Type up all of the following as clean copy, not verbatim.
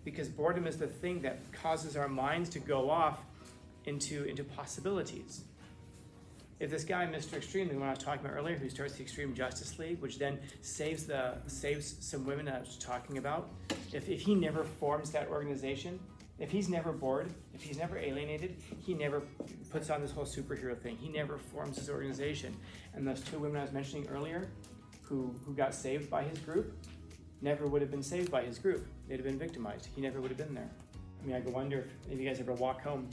because boredom is the thing that causes our minds to go off into possibilities. If this guy, Mr. Extreme, the one I was talking about earlier, who starts the Extreme Justice League, which then saves some women that I was talking about, if he never forms that organization, if he's never bored, if he's never alienated, he never puts on this whole superhero thing. He never forms his organization. And those two women I was mentioning earlier, who got saved by his group, never would have been saved by his group. They'd have been victimized. He never would have been there. I mean, I wonder if you guys ever walk home.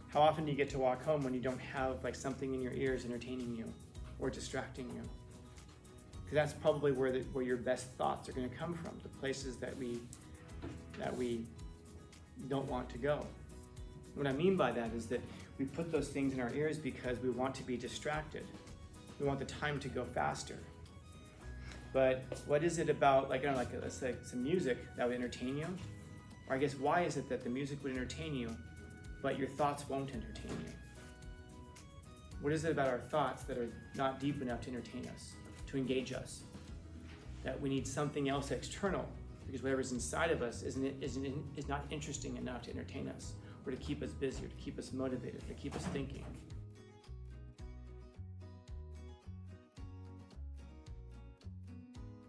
How often do you get to walk home when you don't have like something in your ears entertaining you or distracting you? Because that's probably where your best thoughts are going to come from, the places that we don't want to go. What I mean by that is that we put those things in our ears because we want to be distracted. We want the time to go faster. But what is it about, let's say some music that would entertain you? Or I guess, why is it that the music would entertain you, but your thoughts won't entertain you? What is it about our thoughts that are not deep enough to entertain us, to engage us? That we need something else external, because whatever's inside of us is not interesting enough to entertain us, or to keep us busy, or to keep us motivated, to keep us thinking.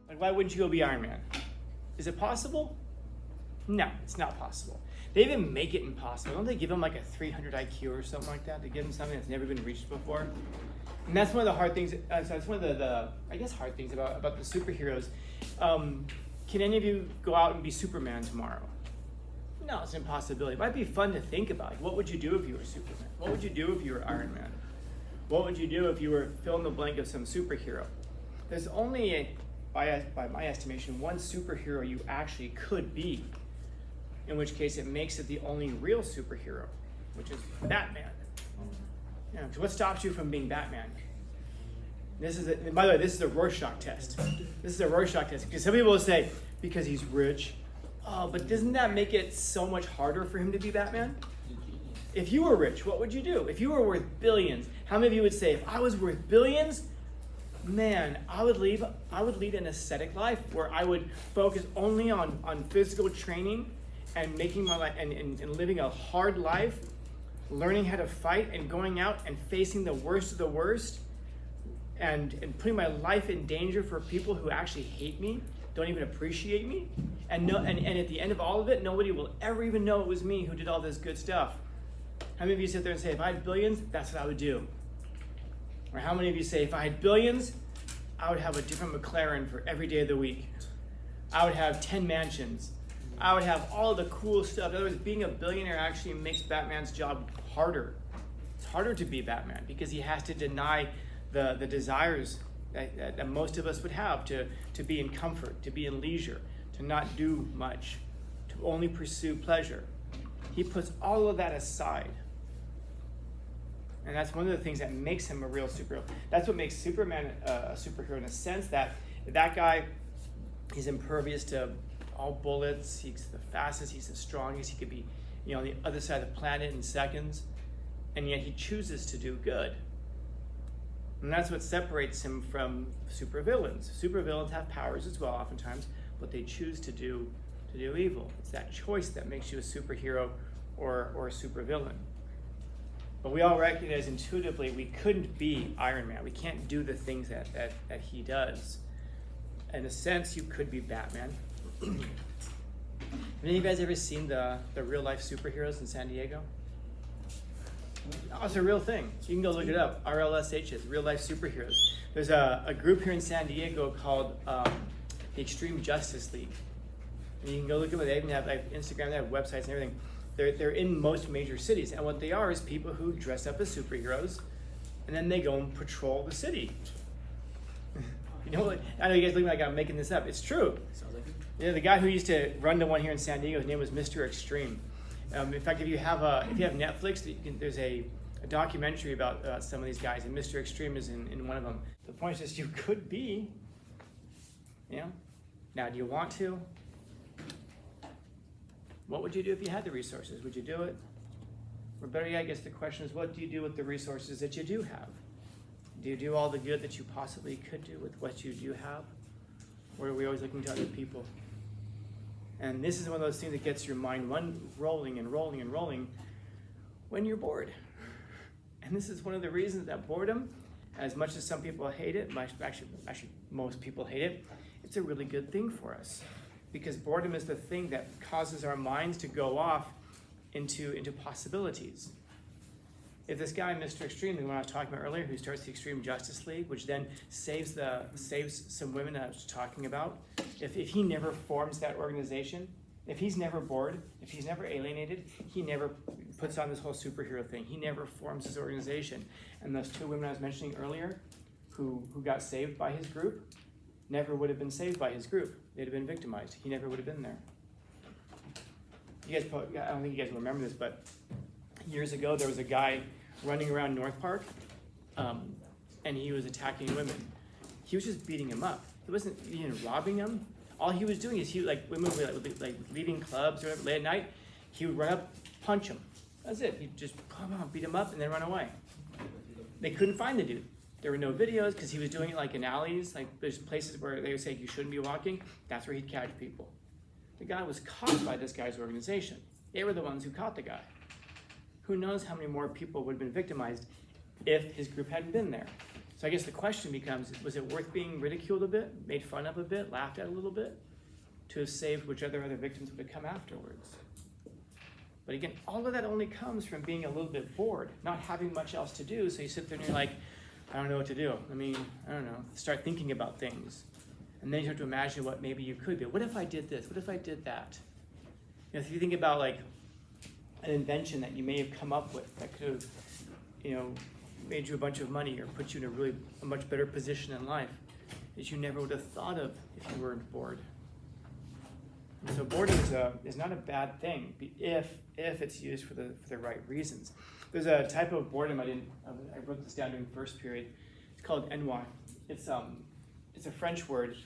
Like, why wouldn't you go be Iron Man? Is it possible? No, it's not possible. They even make it impossible. Don't they give him like a 300 IQ or something like that? They give him something that's never been reached before. And that's one of the hard things. So that's one of the hard things about the superheroes. Can any of you go out and be Superman tomorrow? No, it's an impossibility. It might be fun to think about. What would you do if you were Superman? What would you do if you were Iron Man? What would you do if you were fill in the blank of some superhero? There's only, by my estimation, one superhero you actually could be, in which case it makes it the only real superhero, which is Batman. Yeah, so what stops you from being Batman? By the way, this is a Rorschach test. This is a Rorschach test, because some people will say, because he's rich. Oh, but doesn't that make it so much harder for him to be Batman? If you were rich, what would you do? If you were worth billions, how many of you would say, if I was worth billions, man, I would lead an ascetic life where I would focus only on physical training and making my life and living a hard life, learning how to fight and going out and facing the worst of the worst, and putting my life in danger for people who actually hate me, don't even appreciate me, and at the end of all of it, nobody will ever even know it was me who did all this good stuff. How many of you sit there and say, if I had billions, that's what I would do? Or how many of you say, if I had billions, I would have a different McLaren for every day of the week. I would have 10 mansions. I would have all the cool stuff. In other words, being a billionaire actually makes Batman's job harder. It's harder to be Batman because he has to deny the desires that most of us would have to be in comfort, to be in leisure, to not do much, to only pursue pleasure. He puts all of that aside. And that's one of the things that makes him a real superhero. That's what makes Superman a superhero, in a sense that guy is impervious to all bullets. He's the fastest, he's the strongest. He could be, on the other side of the planet in seconds, and yet he chooses to do good. And that's what separates him from supervillains. Supervillains have powers as well, oftentimes, but they choose to do evil. It's that choice that makes you a superhero or a supervillain. But we all recognize intuitively we couldn't be Iron Man. We can't do the things that he does. In a sense, you could be Batman. Have any of you guys ever seen the real life superheroes in San Diego? Oh, it's a real thing. You can go look it up. RLSHs, real life superheroes. There's a group here in San Diego called the Extreme Justice League. And you can go look at them. They even have Instagram, they have websites and everything. They're in most major cities, and what they are is people who dress up as superheroes, and then they go and patrol the city. I know you guys look like I'm making this up. It's true. Sounds like it. Yeah, the guy who used to run the one here in San Diego, his name was Mr. Extreme. In fact, if you have Netflix, there's a documentary about some of these guys, and Mr. Extreme is in one of them. The point is, you could be. Now, do you want to? What would you do if you had the resources? Would you do it? Or better yet, I guess the question is, what do you do with the resources that you do have? Do you do all the good that you possibly could do with what you do have? Or are we always looking to other people? And this is one of those things that gets your mind rolling and rolling and rolling when you're bored. And this is one of the reasons that boredom, as much as some people hate it, actually most people hate it, it's a really good thing for us. Because boredom is the thing that causes our minds to go off into possibilities. If this guy, Mr. Extreme, the one I was talking about earlier, who starts the Extreme Justice League, which then saves some women that I was talking about, if he never forms that organization, if he's never bored, if he's never alienated, he never puts on this whole superhero thing. He never forms his organization. And those two women I was mentioning earlier, who got saved by his group, never would have been saved by his group. They'd have been victimized. He never would have been there. You guys probably, I don't think you guys will remember this, but years ago there was a guy running around North Park, and he was attacking women. He was just beating them up. He wasn't even robbing them. All he was doing is women would be leaving clubs or whatever late at night. He would run up, punch them. That's it. He'd just beat them up and then run away. They couldn't find the dude. There were no videos because he was doing it like in alleys. Like there's places where they would say you shouldn't be walking. That's where he'd catch people. The guy was caught by this guy's organization. They were the ones who caught the guy. Who knows how many more people would have been victimized if his group hadn't been there. So I guess the question becomes, was it worth being ridiculed a bit, made fun of a bit, laughed at a little bit, to have saved whichever other victims would have come afterwards? But again, all of that only comes from being a little bit bored, not having much else to do. So you sit there and you're like, I don't know what to do. I mean, I don't know. Start thinking about things. And then you have to imagine what maybe you could do. What if I did this? What if I did that? You know, if you think about like an invention that you may have come up with that could have, made you a bunch of money or put you in a much better position in life that you never would have thought of if you weren't bored. And so boredom is not a bad thing if it's used for the right reasons. There's a type of boredom I wrote this down during first period. It's called ennui. It's a French word.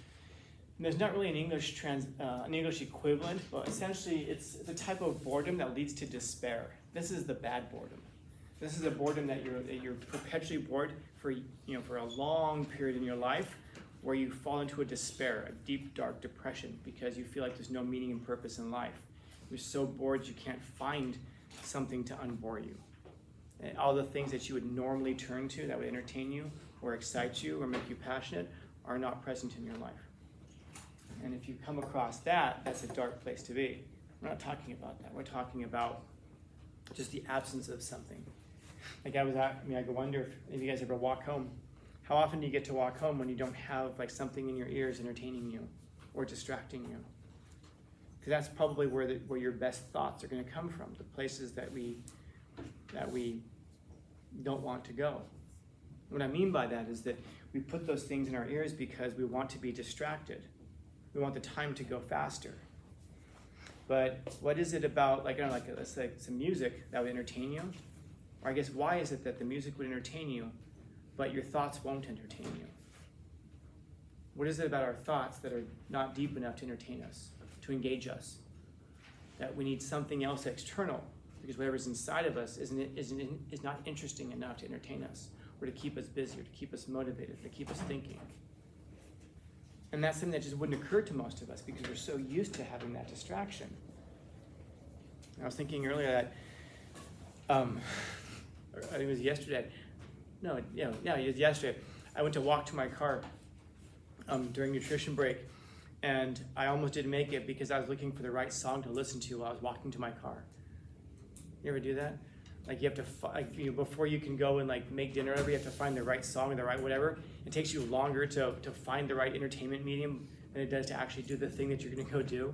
And there's not really an English equivalent, but essentially it's a type of boredom that leads to despair. This is the bad boredom. This is a boredom that you're perpetually bored for a long period in your life, where you fall into a despair, a deep, dark depression, because you feel like there's no meaning and purpose in life. You're so bored you can't find something to unbore you. And all the things that you would normally turn to that would entertain you or excite you or make you passionate are not present in your life. And if you come across that, that's a dark place to be. We're not talking about that. We're talking about just the absence of something. Like I wonder if you guys ever walk home. How often do you get to walk home when you don't have like something in your ears entertaining you or distracting you? Because that's probably where your best thoughts are going to come from, the places that we don't want to go. What I mean by that is that we put those things in our ears because we want to be distracted. We want the time to go faster. But what is it about, let's say some music that would entertain you? Or I guess why is it that the music would entertain you, but your thoughts won't entertain you? What is it about our thoughts that are not deep enough to entertain us, to engage us? That we need something else external, because whatever's inside of us is not interesting enough to entertain us, or to keep us busy, or to keep us motivated, to keep us thinking. And that's something that just wouldn't occur to most of us because we're so used to having that distraction. I was thinking earlier that, I think it was yesterday. It was yesterday. I went to walk to my car during nutrition break, and I almost didn't make it because I was looking for the right song to listen to while I was walking to my car. You ever do that? Like you have to, before you can go and like make dinner, or whatever, you have to find the right song or the right whatever. It takes you longer to find the right entertainment medium than it does to actually do the thing that you're going to go do.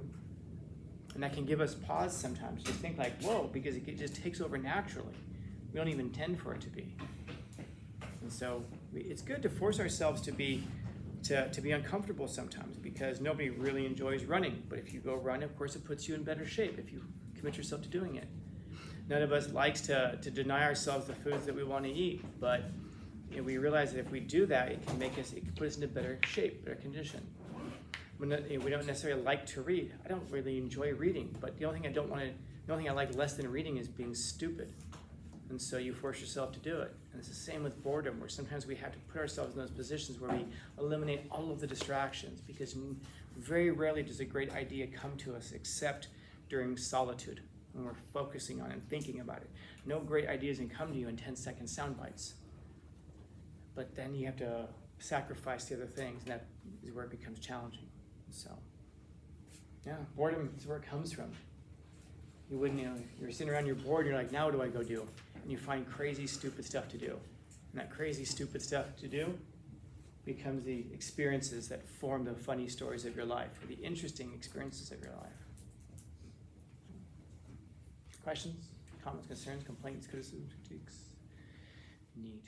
And that can give us pause sometimes. Just think like, whoa, because it just takes over naturally. We don't even intend for it to be. And so it's good to force ourselves to be uncomfortable sometimes, because nobody really enjoys running. But if you go run, of course, it puts you in better shape if you commit yourself to doing it. None of us likes to deny ourselves the foods that we want to eat, but we realize that if we do that, it can put us into better shape, better condition. We don't necessarily like to read. I don't really enjoy reading, but the only thing I like less than reading is being stupid. And so you force yourself to do it. And it's the same with boredom, where sometimes we have to put ourselves in those positions where we eliminate all of the distractions, because very rarely does a great idea come to us except during solitude, when we're focusing on it and thinking about it. No great ideas can come to you in 10-second sound bites. But then you have to sacrifice the other things, and that is where it becomes challenging. So, yeah, boredom is where it comes from. You wouldn't, you're sitting around, you're bored, you're like, now what do I go do? And you find crazy, stupid stuff to do. And that crazy, stupid stuff to do becomes the experiences that form the funny stories of your life, or the interesting experiences of your life. Questions, comments, concerns, complaints, criticisms, critiques? Neat.